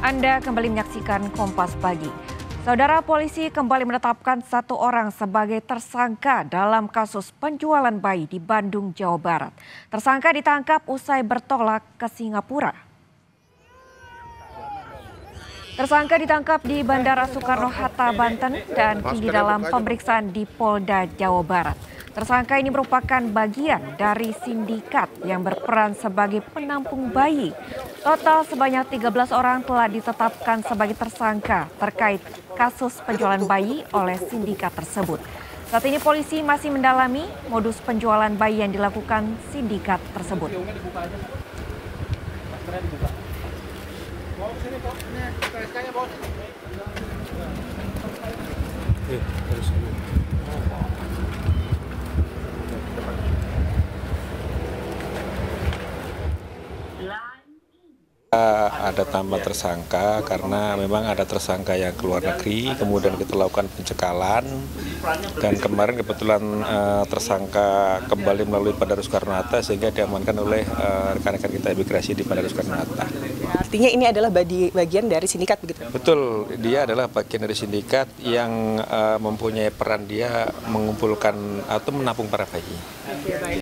Anda kembali menyaksikan Kompas Pagi. Saudara, polisi kembali menetapkan satu orang sebagai tersangka dalam kasus penjualan bayi di Bandung, Jawa Barat. Tersangka ditangkap usai bertolak ke Singapura. Tersangka ditangkap di Bandara Soekarno-Hatta, Banten dan kini dalam pemeriksaan di Polda Jawa Barat. Tersangka ini merupakan bagian dari sindikat yang berperan sebagai penampung bayi. Total sebanyak 13 orang telah ditetapkan sebagai tersangka terkait kasus penjualan bayi oleh sindikat tersebut. Saat ini polisi masih mendalami modus penjualan bayi yang dilakukan sindikat tersebut. Ada tambah tersangka karena memang ada tersangka yang keluar negeri, kemudian kita lakukan pencekalan dan kemarin kebetulan tersangka kembali melalui Bandara Soekarno-Hatta sehingga diamankan oleh rekan-rekan kita imigrasi di Bandara Soekarno-Hatta. Artinya ini adalah bagian dari sindikat begitu? Betul, dia adalah bagian dari sindikat yang mempunyai peran dia mengumpulkan atau menampung para bayi.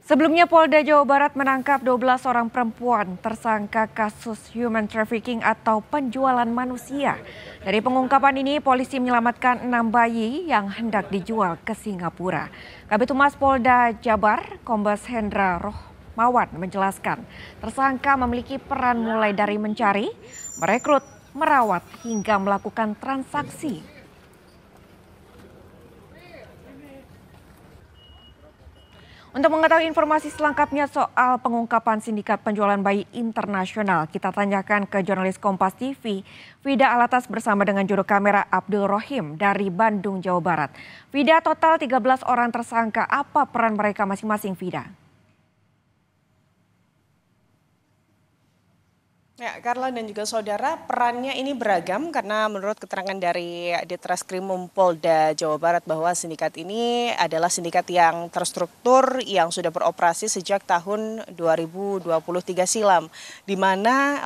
Sebelumnya Polda Jawa Barat menangkap 12 orang perempuan tersangka kasus human trafficking atau penjualan manusia. Dari pengungkapan ini polisi menyelamatkan 6 bayi yang hendak dijual ke Singapura. Kabid Humas Polda Jabar, Kombes Hendra Rohmawan menjelaskan, tersangka memiliki peran mulai dari mencari, merekrut, merawat hingga melakukan transaksi. Untuk mengetahui informasi selengkapnya soal pengungkapan sindikat penjualan bayi internasional, kita tanyakan ke jurnalis Kompas TV, Vida Alatas bersama dengan juru kamera Abdul Rohim dari Bandung, Jawa Barat. Vida, total 13 orang tersangka, apa peran mereka masing-masing, Vida? Ya, Carla dan juga saudara, perannya ini beragam karena menurut keterangan dari Ditreskrimum Polda Jawa Barat bahwa sindikat ini adalah sindikat yang terstruktur yang sudah beroperasi sejak tahun 2023 silam, di mana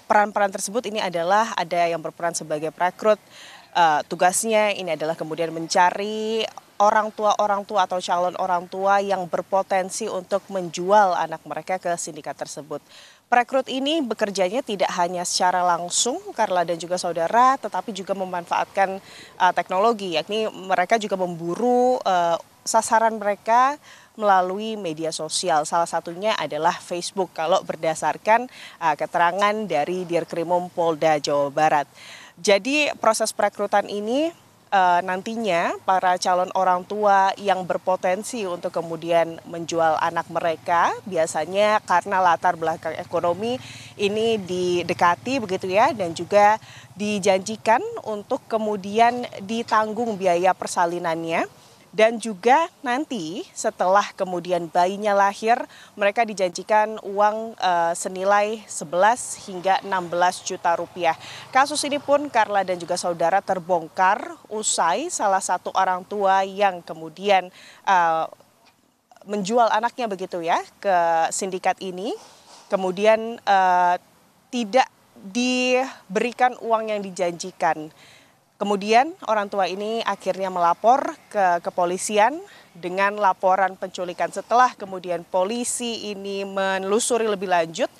peran-peran tersebut ini adalah ada yang berperan sebagai perekrut, tugasnya ini adalah kemudian mencari orang tua atau calon orang tua yang berpotensi untuk menjual anak mereka ke sindikat tersebut. Perekrut ini bekerjanya tidak hanya secara langsung, Carla dan juga saudara, tetapi juga memanfaatkan teknologi, yakni mereka juga memburu sasaran mereka melalui media sosial. Salah satunya adalah Facebook kalau berdasarkan keterangan dari Dirkrimum Polda Jawa Barat. Jadi proses perekrutan ini nantinya para calon orang tua yang berpotensi untuk kemudian menjual anak mereka biasanya karena latar belakang ekonomi ini didekati begitu ya, dan juga dijanjikan untuk kemudian ditanggung biaya persalinannya. Dan juga nanti setelah kemudian bayinya lahir, mereka dijanjikan uang senilai 11 hingga 16 juta rupiah. Kasus ini pun Carla dan juga saudara terbongkar usai salah satu orang tua yang kemudian menjual anaknya begitu ya ke sindikat ini. Kemudian tidak diberikan uang yang dijanjikan. Kemudian orang tua ini akhirnya melapor ke kepolisian dengan laporan penculikan. Setelah kemudian polisi ini menelusuri lebih lanjut,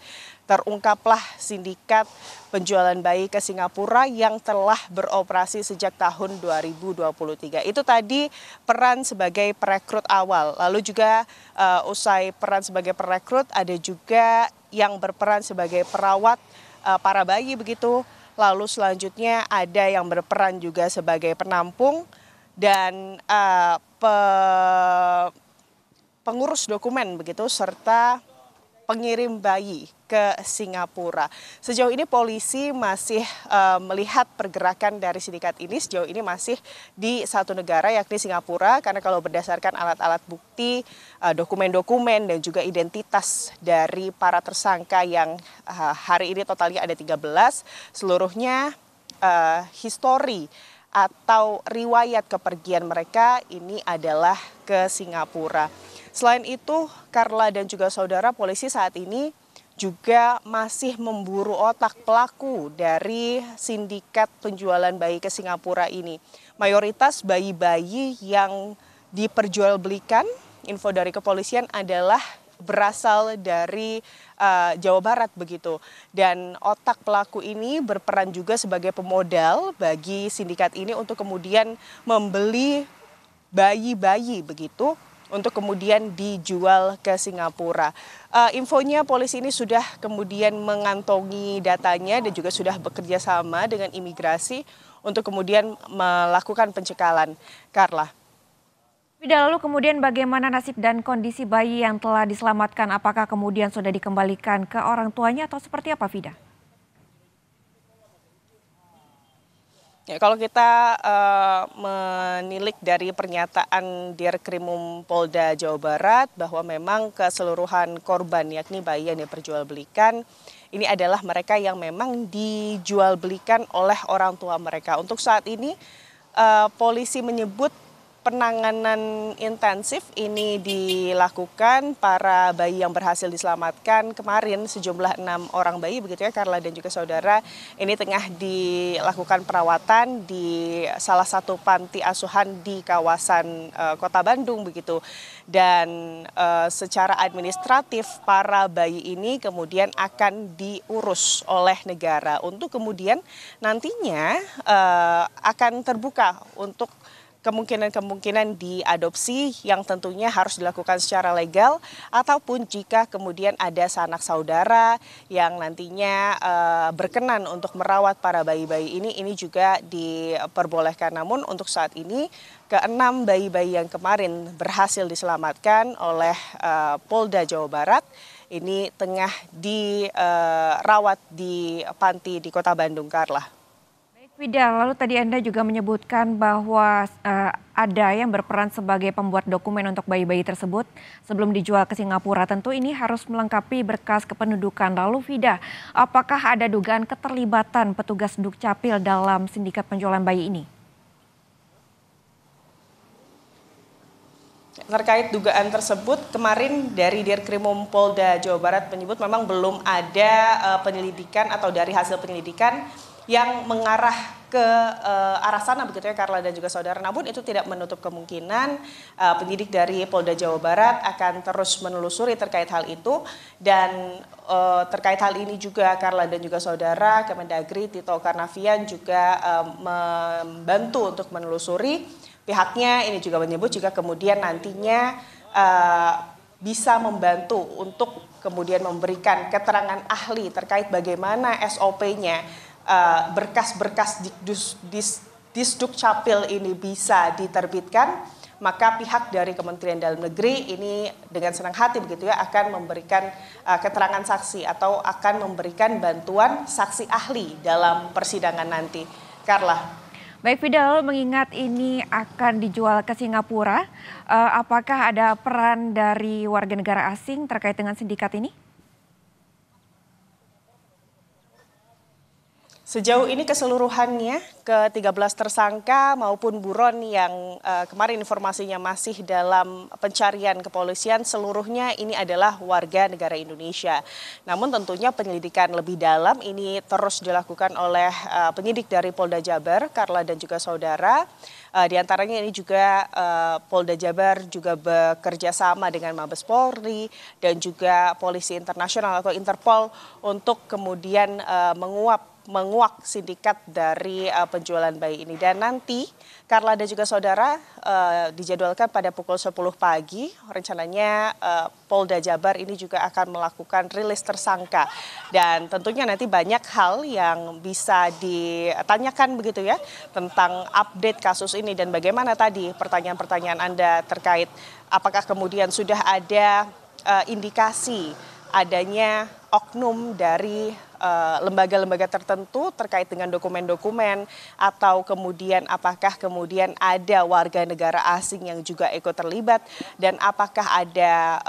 terungkaplah sindikat penjualan bayi ke Singapura yang telah beroperasi sejak tahun 2023. Itu tadi peran sebagai perekrut awal. Lalu juga usai peran sebagai perekrut ada juga yang berperan sebagai perawat para bayi begitu. Lalu selanjutnya ada yang berperan juga sebagai penampung dan pengurus dokumen begitu serta pengirim bayi ke Singapura. Sejauh ini polisi masih melihat pergerakan dari sindikat ini sejauh ini masih di satu negara yakni Singapura, karena kalau berdasarkan alat-alat bukti, dokumen-dokumen dan juga identitas dari para tersangka yang hari ini totalnya ada 13, seluruhnya histori atau riwayat kepergian mereka ini adalah ke Singapura. Selain itu, Carla dan juga saudara, polisi saat ini juga masih memburu otak pelaku dari sindikat penjualan bayi ke Singapura ini. Mayoritas bayi-bayi yang diperjualbelikan, info dari kepolisian adalah berasal dari Jawa Barat begitu. Dan otak pelaku ini berperan juga sebagai pemodal bagi sindikat ini untuk kemudian membeli bayi-bayi begitu untuk kemudian dijual ke Singapura. Infonya polisi ini sudah kemudian mengantongi datanya dan juga sudah bekerja sama dengan imigrasi untuk kemudian melakukan pencekalan. Carla. Fida, lalu kemudian bagaimana nasib dan kondisi bayi yang telah diselamatkan? Apakah kemudian sudah dikembalikan ke orang tuanya atau seperti apa, Fida? Ya, kalau kita menilik dari pernyataan Dirkrimum Polda Jawa Barat bahwa memang keseluruhan korban yakni bayi yang diperjualbelikan ini adalah mereka yang memang dijualbelikan oleh orang tua mereka. Untuk saat ini polisi menyebut penanganan intensif ini dilakukan para bayi yang berhasil diselamatkan kemarin sejumlah 6 orang bayi begitu ya Carla dan juga saudara, ini tengah dilakukan perawatan di salah satu panti asuhan di kawasan Kota Bandung begitu. Dan secara administratif para bayi ini kemudian akan diurus oleh negara untuk kemudian nantinya akan terbuka untuk kemungkinan diadopsi yang tentunya harus dilakukan secara legal ataupun jika kemudian ada sanak saudara yang nantinya berkenan untuk merawat para bayi-bayi ini juga diperbolehkan. Namun untuk saat ini ke-6 bayi-bayi yang kemarin berhasil diselamatkan oleh Polda Jawa Barat ini tengah dirawat di panti di Kota Bandung, Carla. Fida, lalu tadi Anda juga menyebutkan bahwa ada yang berperan sebagai pembuat dokumen untuk bayi-bayi tersebut sebelum dijual ke Singapura. Tentu ini harus melengkapi berkas kependudukan. Lalu Fida, apakah ada dugaan keterlibatan petugas Dukcapil dalam sindikat penjualan bayi ini? Terkait dugaan tersebut, kemarin dari Dirkrimum Polda Jawa Barat menyebut memang belum ada penyelidikan atau dari hasil penyelidikan yang mengarah ke arah sana begitu ya Carla dan juga saudara. Namun itu tidak menutup kemungkinan penyidik dari Polda Jawa Barat akan terus menelusuri terkait hal itu. Dan terkait hal ini juga Carla dan juga saudara, Kemendagri Tito Karnavian juga membantu untuk menelusuri. Pihaknya ini juga menyebut jika kemudian nantinya bisa membantu untuk kemudian memberikan keterangan ahli terkait bagaimana SOP-nya berkas-berkas Disdukcapil ini bisa diterbitkan, maka pihak dari Kementerian Dalam Negeri ini dengan senang hati begitu ya akan memberikan keterangan saksi atau akan memberikan bantuan saksi ahli dalam persidangan nanti. Carla. Baik Fida, lalu mengingat ini akan dijual ke Singapura, apakah ada peran dari warga negara asing terkait dengan sindikat ini? Sejauh ini keseluruhannya ke-13 tersangka maupun buron yang kemarin informasinya masih dalam pencarian kepolisian seluruhnya ini adalah warga negara Indonesia. Namun tentunya penyelidikan lebih dalam ini terus dilakukan oleh penyidik dari Polda Jabar, Carla dan juga saudara. Di antaranya ini juga Polda Jabar juga bekerja sama dengan Mabes Polri dan juga Polisi Internasional atau Interpol untuk kemudian menguak sindikat dari penjualan bayi ini. Dan nanti Carla dan juga saudara dijadwalkan pada pukul 10 pagi. Rencananya Polda Jabar ini juga akan melakukan rilis tersangka. Dan tentunya nanti banyak hal yang bisa ditanyakan begitu ya tentang update kasus ini dan bagaimana tadi pertanyaan-pertanyaan Anda terkait apakah kemudian sudah ada indikasi adanya oknum dari lembaga-lembaga tertentu terkait dengan dokumen-dokumen atau kemudian apakah kemudian ada warga negara asing yang juga ikut terlibat dan apakah ada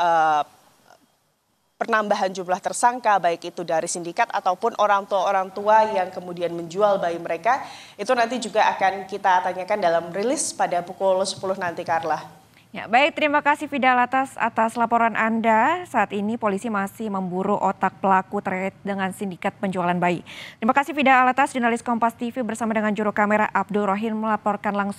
penambahan jumlah tersangka baik itu dari sindikat ataupun orang tua yang kemudian menjual bayi mereka itu nanti juga akan kita tanyakan dalam rilis pada pukul 10 nanti Carla. Ya, baik, terima kasih Fidal atas laporan Anda. Saat ini polisi masih memburu otak pelaku terkait dengan sindikat penjualan bayi. Terima kasih Fidal jurnalis Kompas TV bersama dengan juru kamera Abdul Rohim melaporkan langsung